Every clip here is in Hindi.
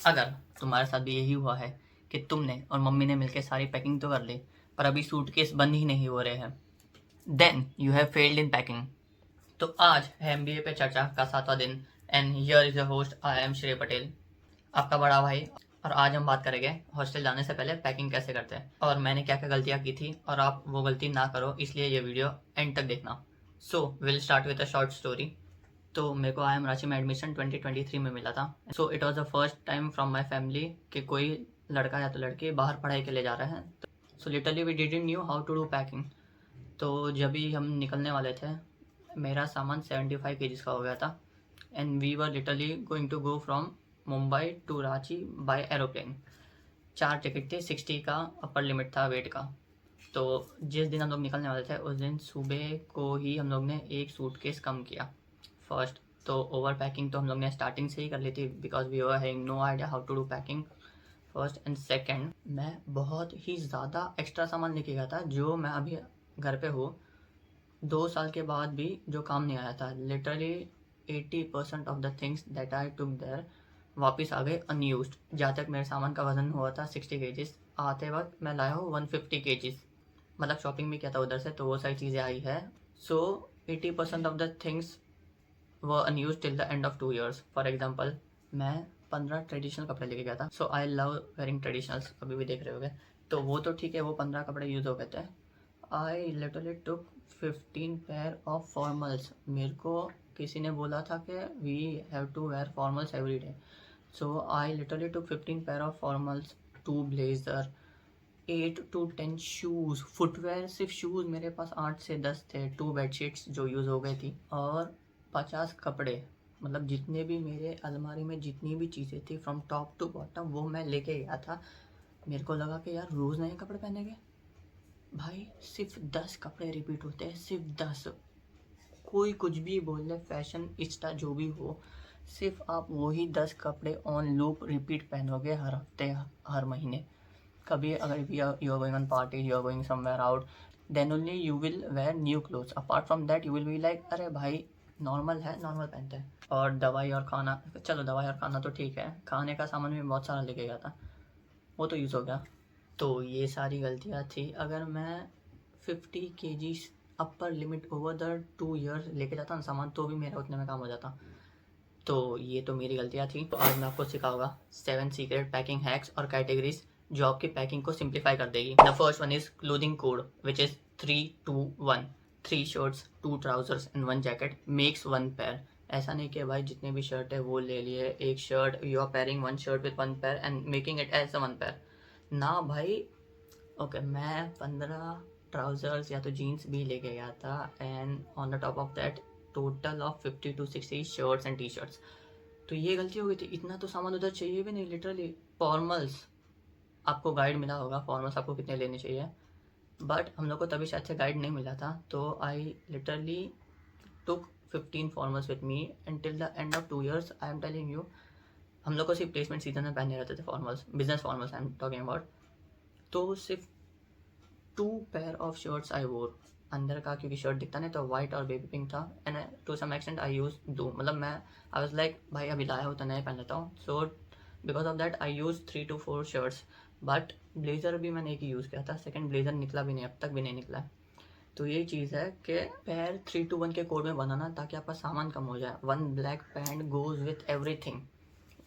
अगर तुम्हारे साथ भी यही हुआ है कि तुमने और मम्मी ने मिलकर सारी पैकिंग तो कर ली पर अभी सूटकेस बंद ही नहीं हो रहे हैं, then you have failed in packing. तो आज है एमबीए पे चर्चा का 7वां दिन and here is your host, I am Shrey Patel, आपका बड़ा भाई। और आज हम बात करेंगे हॉस्टल जाने से पहले पैकिंग कैसे करते हैं और मैंने क्या क्या गलतियां की थी और आप वो गलती ना करो, इसलिए ये वीडियो एंड तक देखना। So will start with a short story. तो मेरे को आई एम रांची में एडमिशन 2023 में मिला था। So it was the first time from my family कि कोई लड़का या तो लड़की बाहर पढ़ाई के लिए जा रहे हैं। So literally we didn't knew how to do packing. तो जब भी हम निकलने वाले थे मेरा सामान 75 केजीज का हो गया था and we were literally going to go from Mumbai to Ranchi by aeroplane. 4 ticket थे, 60 का अपर लिमिट था वेट का। तो जिस दिन हम लोग निकलने वाले थे उस दिन सुबह को ही हम लोग ने एक सूटकेस कम किया। फर्स्ट तो ओवर पैकिंग तो हम लोग ने स्टार्टिंग से ही कर ली थी because we were having no idea how to do packing first. And second, मैं बहुत ही ज़्यादा एक्स्ट्रा सामान लेके गया था जो मैं अभी घर पे हूँ 2 साल के बाद भी जो काम नहीं आया था। Literally 80% of the things that I took there वापस आ गए अनयूज्ड। जहाँ तक मेरे सामान का वजन हुआ था 60 केजीज, आते वक्त मैं लाया हूँ 150 केजीज। मतलब शॉपिंग भी किया था उधर से तो वो सारी चीज़ें आई है। सो 80% ऑफ द थिंग्स वो unused till the end of 2 years। For example मैं 15 ट्रेडिशनल कपड़े लेके गया था। सो आई लव वेयरिंग ट्रेडिशनल्स, अभी भी देख रहे होगे। तो वो तो ठीक है, वो 15 कपड़े यूज़ हो गए थे। I literally took 15 pair of formals. मेरे को किसी ने बोला था कि we have to wear formals every day. So I literally took 15 pair of formals, 2 blazer, 8 to 10 shoes. Footwear सिर्फ शूज़ मेरे पास 8 से 10 थे, 2 बेडशीट्स जो यूज़ हो गई थी और 50 कपड़े। मतलब जितने भी मेरे अलमारी में जितनी भी चीज़ें थी फ्रॉम टॉप टू बॉटम वो मैं लेके गया था। मेरे को लगा कि यार रोज़ नए कपड़े पहनेंगे। भाई सिर्फ 10 कपड़े रिपीट होते हैं, सिर्फ 10। कोई कुछ भी बोल ले, फैशन इंस्टा जो भी हो, सिर्फ आप वही 10 कपड़े ऑन लूप रिपीट पहनोगे हर हफ्ते हर महीने। कभी अगर you are going on party, you are going somewhere out, then only you will wear new clothes. Apart from that you will be like अरे भाई नॉर्मल है, नॉर्मल पहनते हैं। और दवाई और खाना, चलो दवाई और खाना तो ठीक है, खाने का सामान भी बहुत सारा लेके गया था, वो तो यूज़ हो गया। तो ये सारी गलतियाँ थी। अगर मैं 50 KGs upper limit over the 2 years लेके जाता ना सामान तो भी मेरा उतने में काम हो जाता। तो ये तो मेरी गलतियाँ थी। तो आज मैं आपको सिखाऊंगा 7 सीक्रेट पैकिंग हैक्स और कैटेगरीज जो आपकी पैकिंग को सिंप्लीफाई कर देगी। The first one is clothing code which is 3-2-1। 3 shirts, 2 trousers and 1 jacket makes 1 pair. ऐसा नहीं कि भाई जितने भी शर्ट है वो ले लिए, एक shirt you are pairing 1 shirt with 1 pair and making it as a 1 pair. ना भाई। ओके मैं 15 ट्राउजर्स या तो जीन्स भी लेके गया था and on the top of that total of 50 to 60 shirts and T shirts. तो ये गलती हो गई थी। इतना तो सामान उधर चाहिए भी नहीं। लिटरली फॉर्मल्स, आपको गाइड मिला होगा फॉर्मल्स आपको कितने लेने चाहिए, बट हम लोग को तभी शायद से गाइड नहीं मिला था। तो आई literally took 15 formals with me and till the end of 2 years। I am telling you, हम लोग को सिर्फ प्लेसमेंट सीजन में पहने रहते थे formals, business formals I am talking about. तो सिर्फ 2 पेयर ऑफ शर्ट्स आई वोर। अंदर का क्योंकि शर्ट दिखता नहीं तो वाइट और बेबी पिंक था and to some extent I use दो, मतलब मैं आई वाज लाइक भाई अभी लाया हो तो नया पहन लेता हूँ। So because of that I use 3 to 4 shirts. But blazer भी मैंने एक ही यूज़ किया था, सेकंड ब्लेजर निकला भी नहीं, अब तक भी नहीं निकला है। तो ये चीज़ है कि पैर 3-1 के कोड में बनाना ताकि आपका सामान कम हो जाए। 1 black pant goes with everything,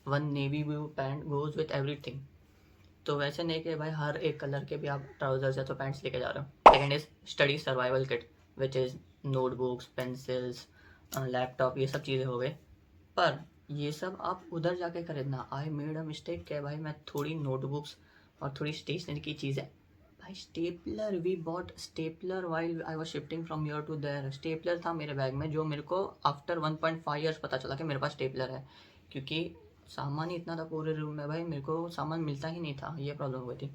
1 navy blue pant goes with everything. तो वैसे नहीं कि भाई हर एक कलर के भी आप ट्राउजर्स या तो पैंट्स लेके जा रहे हो। Second is study survival kit which is notebooks, pencils, laptop, ये सब चीज़ें हो गई। पर ये सब आप उधर जाके खरीदना। आई मेड अ मिस्टेक कि भाई मैं थोड़ी नोटबुक्स और थोड़ी स्टेशनरी की चीज़ें, भाई stapler, we bought stapler while I was shifting from here to there. Stapler था मेरे बैग में जो मेरे को आफ्टर 1.5 years पता चला कि मेरे पास स्टेपलर है, क्योंकि सामान ही इतना था पूरे रूम में, भाई मेरे को सामान मिलता ही नहीं था, ये प्रॉब्लम हुई थी।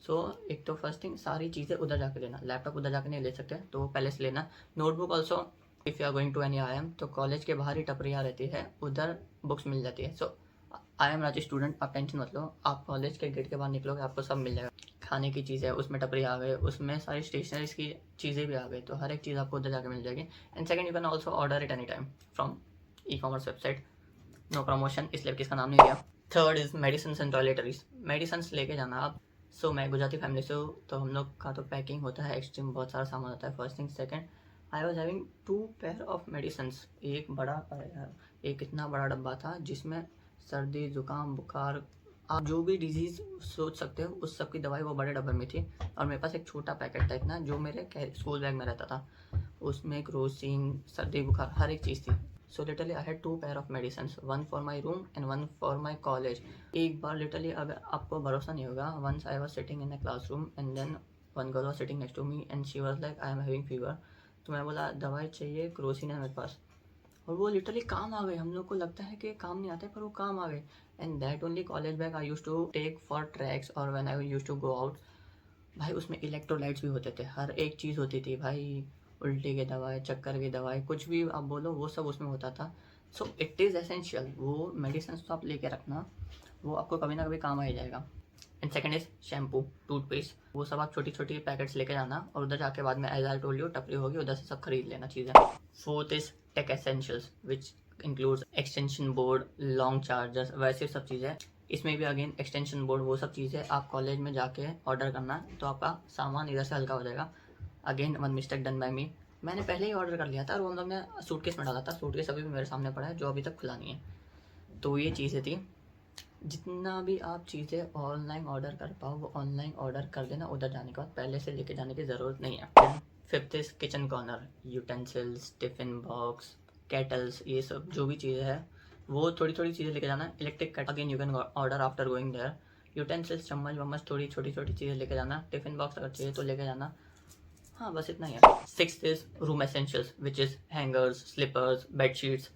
सो एक तो फर्स्ट थिंग सारी चीज़ें उधर जाके लेना। लैपटॉप उधर जाके नहीं ले सकते तो वो पहले से लेना। Notebook also if you are going to any I am तो कॉलेज के बाहर ही टपरियाँ रहती है, उधर बुक्स मिल जाती है। सो आई एम राजी स्टूडेंट, आप टेंशन मत लो, आप कॉलेज के गेट के बाहर निकलोगे आपको सब मिल जाएगा। खाने की चीज़ है उसमें टपरी आ गए, उसमें सारी स्टेशनरीज की चीज़ें भी आ गई, तो हर एक चीज़ आपको उधर जाके मिल जाएगी। And second you can also order it any time from e commerce website. No promotion इसलिए किसका नाम नहीं लिया। Third is medicine and toiletries, medicine लेके जाना आप। सो मैं गुजराती फैमिली से हूँ, तो हम लोग का तो पैकिंग होता है एक्सट्रीम, बहुत सारा सामान होता है। First thing. Second, I was having 2 pair of medicine. एक इतना बड़ा डब्बा था जिसमें सर्दी जुकाम बुखार, आप जो भी डिजीज़ सोच सकते हो उस सब की दवाई वो बड़े डब्बे में थी। और मेरे पास एक छोटा पैकेट था इतना, जो मेरे स्कूल बैग में रहता था। उसमें क्रोसिन सर्दी बुखार हर एक चीज़ थी। So literally I had 2 pair of medicine, one for my room and one for my college. एक बार लिटरली, अगर आपको भरोसा नहीं होगा, once I was sitting in a classroom and then one girl was sitting next to me and she was like I am having fever. तो मैं बोला दवाई चाहिए, क्रोसिन है मेरे पास। और वो लिटरली काम आ गए। हम लोग को लगता है कि काम नहीं आते, पर वो काम आ गए। And that only college bag I used to take for tracks और when I used to go out. भाई उसमें इलेक्ट्रोलाइट्स भी होते थे, हर एक चीज़ होती थी भाई। उल्टी की दवाई, चक्कर की दवाई, कुछ भी आप बोलो वो सब उसमें होता था। So it is essential. वो मेडिसिन तो आप लेके रखना, वो आपको कभी ना कभी काम आ ही जाएगा। And second is shampoo, toothpaste, वो सब आप छोटी छोटी पैकेट्स लेके जाना और उधर जाके बाद में एज आई टोल्ड यू टपरी होगी, उधर से सब खरीद लेना चीज़ें। Fourth is tech essentials which includes extension board, long chargers, वैसे सब चीज़ें। इसमें भी अगेन एक्सटेंशन बोर्ड, वो सब चीज़ें आप कॉलेज में जाके ऑर्डर करना, तो आपका सामान इधर से हल्का हो जाएगा। Again one mistake done by me, मैंने पहले ही ऑर्डर कर लिया था और वो हम लोग ने सूटकेस में डाला था। सूटकेस अभी भी मेरे सामने पड़ा है, जो अभी तक खुला नहीं है। तो ये चीज़ें थी। जितना भी आप चीज़ें ऑनलाइन ऑर्डर कर पाओ वो ऑनलाइन ऑर्डर कर देना उधर जाने के बाद, पहले से लेके जाने की ज़रूरत नहीं है। Fifth is kitchen corner, utensils, tiffin box, kettles, ये सब जो भी चीज़ें हैं वो थोड़ी थोड़ी चीज़ें लेके जाना। Electric kettle again you can order after going there. Utensils, चम्मच वम्मच, थोड़ी छोटी छोटी चीज़ें लेके जाना। टिफ़िन बॉक्स अगर चाहिए तो लेके जाना। हाँ बस इतना ही है। Sixth is room essentials which is hangers, slippers, bedsheets.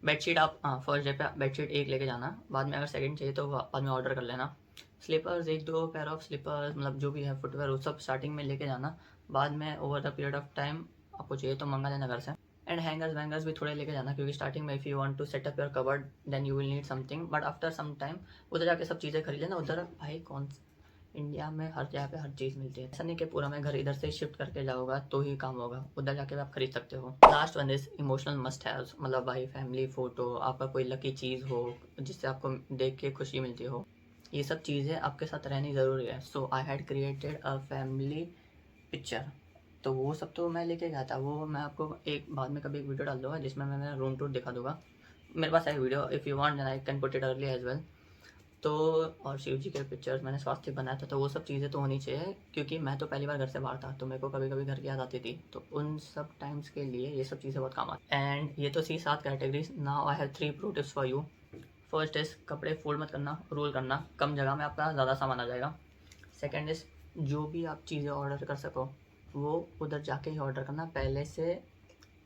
Bedsheet आप फर्स्ट डे पे बेडशीट एक लेके जाना, बाद में अगर सेकंड चाहिए तो बाद में ऑर्डर कर लेना। स्लीपर्स 1-2 पेयर ऑफ स्लीपर्स, मतलब जो भी है फुटवेयर वो सब स्टार्टिंग में लेके जाना, बाद में over the period of time आपको चाहिए तो मंगा लेना घर से। एंड हैंगर्स वैंगर्स भी थोड़े लेके जाना, क्योंकि स्टार्टिंग में if you want to set up your cupboard then you will need something, but after some time उधर जाके सब चीज़ें खरीद लेना। उधर भाई इंडिया में हर जगह पे हर चीज़ मिलती है, ऐसा नहीं कि पूरा मैं घर इधर से शिफ्ट करके जाऊँगा तो ही काम होगा, उधर जाके भी आप खरीद सकते हो। Last one is emotional must haves, मतलब भाई फैमिली फ़ोटो, आपका कोई लकी चीज़ हो जिससे आपको देख के खुशी मिलती हो, ये सब चीज़ें आपके साथ रहनी ज़रूरी है। So I had created a family picture, तो वो सब तो मैं लेके गया था। वो मैं आपको एक बाद में कभी एक वीडियो डाल दूँगा जिसमें मैं मेरा रूम टूर दिखा दूँगा। मेरे पास है video, if you want then I can put it early as well. तो और शिव जी के पिक्चर्स मैंने स्वास्थ्य बनाया था, तो वो सब चीज़ें तो होनी चाहिए, क्योंकि मैं तो पहली बार घर से बाहर था तो मेरे को कभी कभी घर की याद आती थी, तो उन सब टाइम्स के लिए ये सब चीज़ें बहुत काम आती। एंड ये तो थी 7 categories. Now I have 3 pro tips for you. First is कपड़े फोल्ड मत करना, रूल करना, कम जगह में आपका ज़्यादा सामान आ जाएगा। सेकेंड इज जो भी आप चीज़ें ऑर्डर कर सको वो उधर जाके ही ऑर्डर करना, पहले से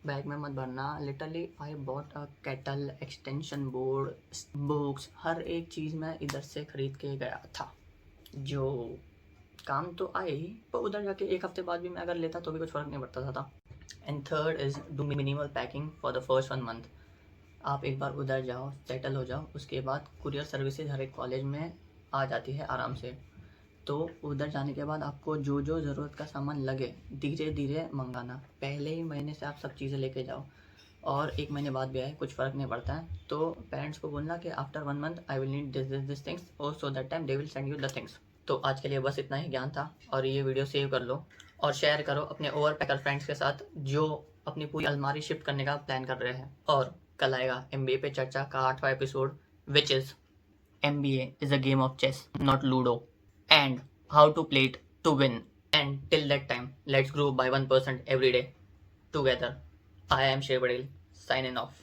बैग में मत भरना। Literally I bought a kettle, extension board, books, हर एक चीज़ मैं इधर से खरीद के गया था, जो काम तो आए ही, पर उधर जाके एक हफ्ते बाद भी मैं अगर लेता तो भी कुछ फ़र्क नहीं पड़ता था। And third is do minimal packing for the first 1 month. आप एक बार उधर जाओ, सेटल हो जाओ, उसके बाद कुरियर सर्विसेज हर एक कॉलेज में आ जाती है आराम से। तो उधर जाने के बाद आपको जो जो ज़रूरत का सामान लगे धीरे धीरे मंगाना, पहले ही महीने से आप सब चीज़ें लेके जाओ, और 1 महीने बाद भी आए कुछ फ़र्क नहीं पड़ता है। तो पेरेंट्स को बोलना कि after 1 month I will need this things, और so that time they will send you the things. तो आज के लिए बस इतना ही ज्ञान था, और ये वीडियो सेव कर लो और शेयर करो अपने ओवर पैकर फ्रेंड्स के साथ जो अपनी पूरी अलमारी शिफ्ट करने का प्लान कर रहे हैं। और कल आएगा MBA पे चर्चा का 8वां episode, which is MBA is a game of chess, not Ludo, and how to play it to win. And till that time, let's grow by 1% every day together. I am Shay Badil, signing off.